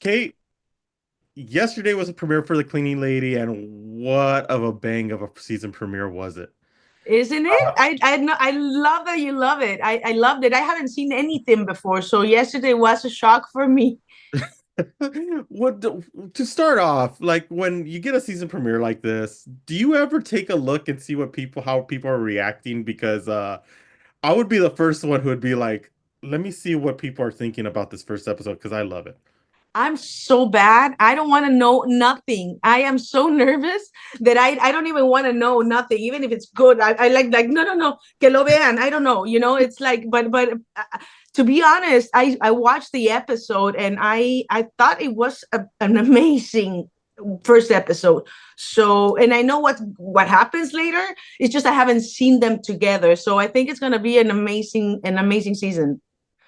Kate, yesterday was a premiere for The Cleaning Lady, and what of a bang of a season premiere was it? Isn't it? I love that you love it. I loved it. I haven't seen anything before, so yesterday was a shock for me. What to start off, like when you get a season premiere like this, do you ever take a look and see how people are reacting? Because I would be the first one who would be like, let me see what people are thinking about this first episode because I love it. I'm so bad. I don't want to know nothing. I am so nervous that I don't even want to know nothing, even if it's good. I like no, que lo vean. I don't know. It's like but to be honest, I watched the episode and I thought it was an amazing first episode. So and I know what happens later. It's just I haven't seen them together. So I think it's gonna be an amazing season.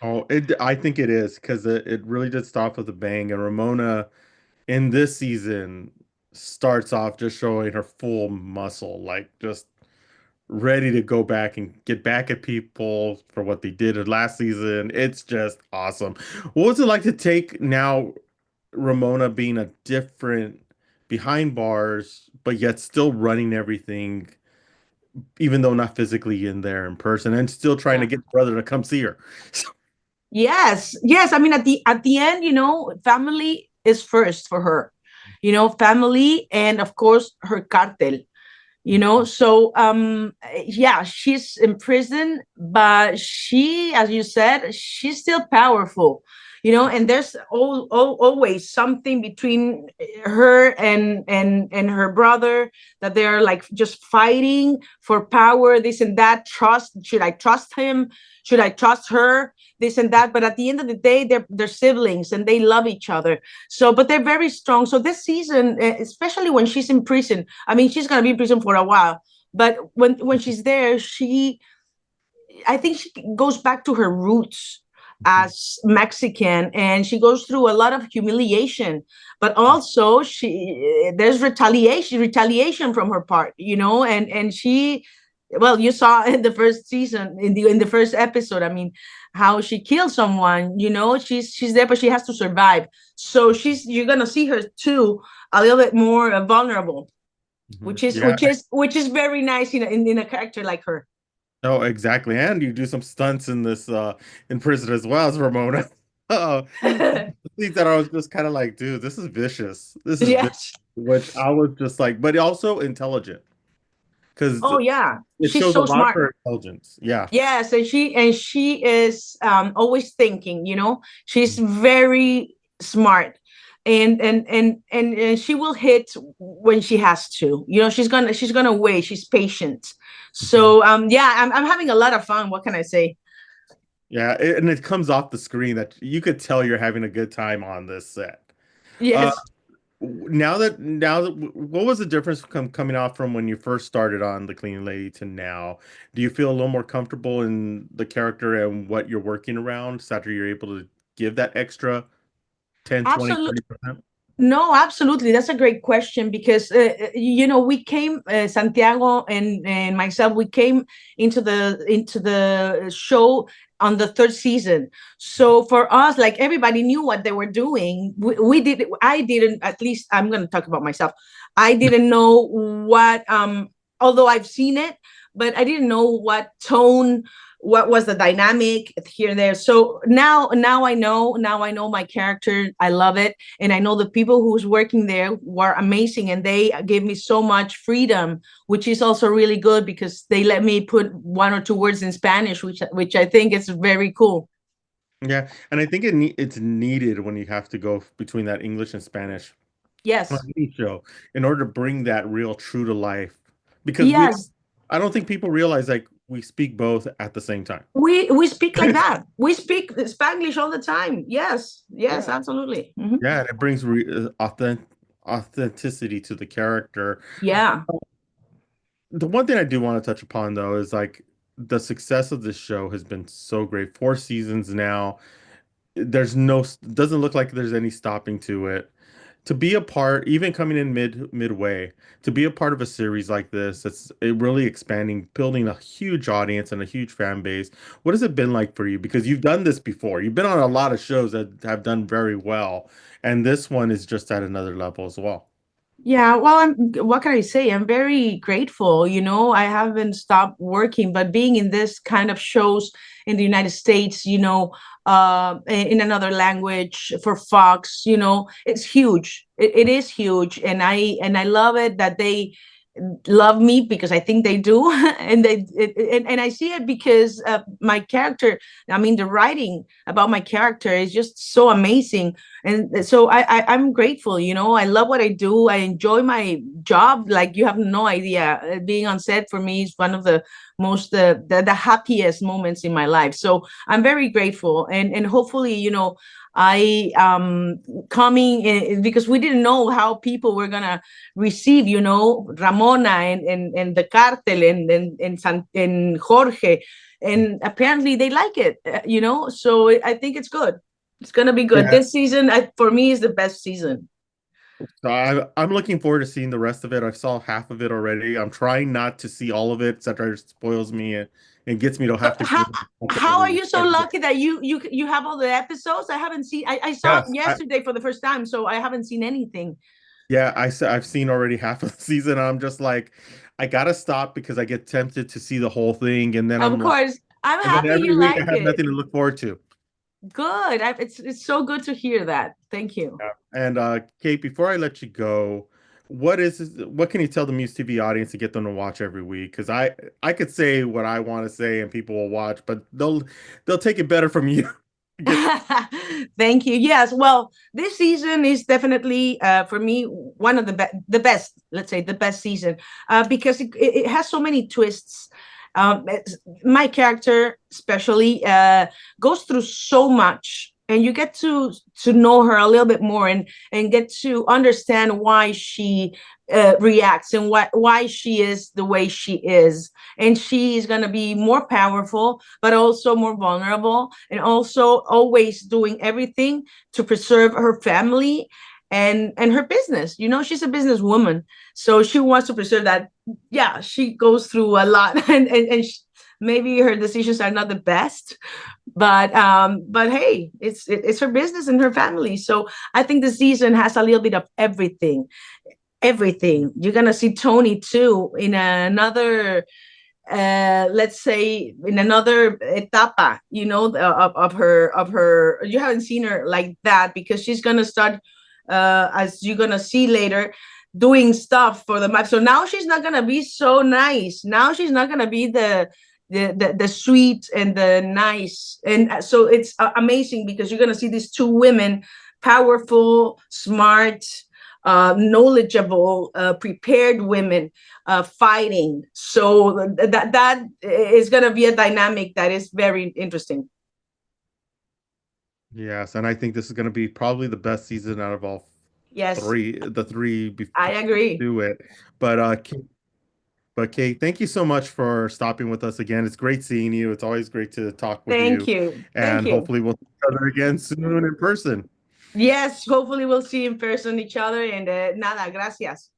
I think it is because it really did start with a bang, and Ramona in this season starts off just showing her full muscle, like just ready to go back and get back at people for what they did last season. It's just awesome. What was it like to take now Ramona being a different behind bars, but yet still running everything, even though not physically in there in person, and still trying to Yeah. get her brother to come see her? Yes, yes. I mean, at the end, family is first for her. Family and of course her cartel. So yeah, she's in prison, but she, as you said, she's still powerful. And there's always something between her and her brother that they're like just fighting for power, this and that. Trust, should I trust him? Should I trust her? This and that. But at the end of the day, they're siblings and they love each other. So, but they're very strong. So this season, especially when she's in prison, I mean, she's gonna be in prison for a while. But when she's there, I think she goes back to her roots as Mexican, and she goes through a lot of humiliation. But also, there's retaliation from her part, and she, well, you saw in the first season, in the first episode. I mean, how she killed someone. She's there, but she has to survive. So you're gonna see her too a little bit more vulnerable, Mhm. which is Yeah, which is which is very nice in a character like her. no, exactly. And you do some stunts in this in prison as well as Ramona. Things that I was just kind of like, dude, this is vicious. This is vicious, Yes. which I was just like, but also intelligent because Oh yeah, it she's shows a so lot of smart. her intelligence. Yeah. Yes, and she is always thinking. She's very smart, and she will hit when she has to. She's gonna wait. She's patient. Mhm. So yeah, I'm having a lot of fun. What can I say? Yeah, and it comes off the screen that you could tell you're having a good time on this set. Uh, Yes. what was the difference coming off from when you first started on The Cleaning Lady to now? Do you feel a little more comfortable in the character and what you're working around so after you're able to give that extra 10, 20, Absolutely. 30%? No, absolutely. That's a great question because we came, Santiago and myself, we came into the show on the third season. So for us, like everybody knew what they were doing. We did. I didn't. At least I'm going to talk about myself. I didn't know what. Although I've seen it, but I didn't know what tone. What was the dynamic here and there? So now I know. Now I know my character. I love it, and I know the people who's working there were amazing, and they gave me so much freedom, which is also really good because they let me put one or two words in Spanish, which I think is very cool. Yeah, and I think it's needed when you have to go between that English and Spanish on Yes, any show in order to bring that real true to life. Because yes, I don't think people realize like we speak both at the same time. we speak like that. We speak Spanish all the time. Yes, yes, Yeah. absolutely. Mhm. Yeah, and it brings authenticity to the character. Yeah, The one thing I do want to touch upon though is like the success of this show has been so great. 4 seasons now. There's no, doesn't look like there's any stopping to it. to be a part, even coming in midway, to be a part of a series like this, it's it really expanding, building a huge audience and a huge fan base. What has it been like for you? Because you've done this before. You've been on a lot of shows that have done very well, and this one is just at another level as well. Yeah, well, what can I say? I'm very grateful. I haven't stopped working, but being in this kind of shows in the United States, in another language for Fox, it's huge. It is huge, and I love it that they love me because I think they do, and I see it because my character. I mean, the writing about my character is just so amazing, and so I'm grateful. I love what I do. I enjoy my job. Like you have no idea. Being on set for me is one of the most the happiest moments in my life. So I'm very grateful, and hopefully, I coming in, because we didn't know how people were gonna receive, Ramona and the cartel and Jorge, and apparently they like it, So I think it's good. It's gonna be good. Yeah. This season, for me, is the best season. So I'm looking forward to seeing the rest of it. I saw half of it already. I'm trying not to see all of it, etc. It spoils me and gets me to So have to how go how are you so lucky that you have all the episodes? I haven't seen. I saw it Yes, yesterday for the first time, so I haven't seen anything. yeah, I've seen already half of the season. I'm just like, I gotta stop because I get tempted to see the whole thing, and then Of I'm like, course, I'm and then happy every you week I like have it. nothing to look forward to. Good. It's so good to hear that. Thank you. Yeah. And Kate, before I let you go, what can you tell the Muse TV audience to get them to watch every week? Because I could say what I want to say and people will watch, but they'll take it better from you. Get Thank you. Yes. Well, this season is definitely for me one of the best. Let's say the best season because it has so many twists. My character, especially, goes through so much, and you get to know her a little bit more and get to understand why she reacts and why she is the way she is, and she is going to be more powerful but also more vulnerable, and also always doing everything to preserve her family and her business. She's a businesswoman, so she wants to preserve that. Yeah, she goes through a lot, maybe her decisions are not the best, but hey, it's her business and her family. So I think the season has a little bit of everything. You're gonna see Thony too in another, let's say, in another etapa, of her. You haven't seen her like that because she's gonna start, as you're gonna see later, doing stuff for the map. So now she's not gonna be so nice. Now she's not gonna be the sweet and the nice. And so it's amazing because you're gonna see these two women, powerful, smart, knowledgeable, prepared women, fighting. So that is going to be a dynamic that is very interesting. Yes, and I think this is going to be probably the best season out of all Yes, three, the three I before agree. do it. But Kate, thank you so much for stopping with us again. It's great seeing you. It's always great to talk with Thank you, you. Thank and you. hopefully we'll see each other again soon in person. Yes, hopefully we'll see in person each other. And nada, gracias.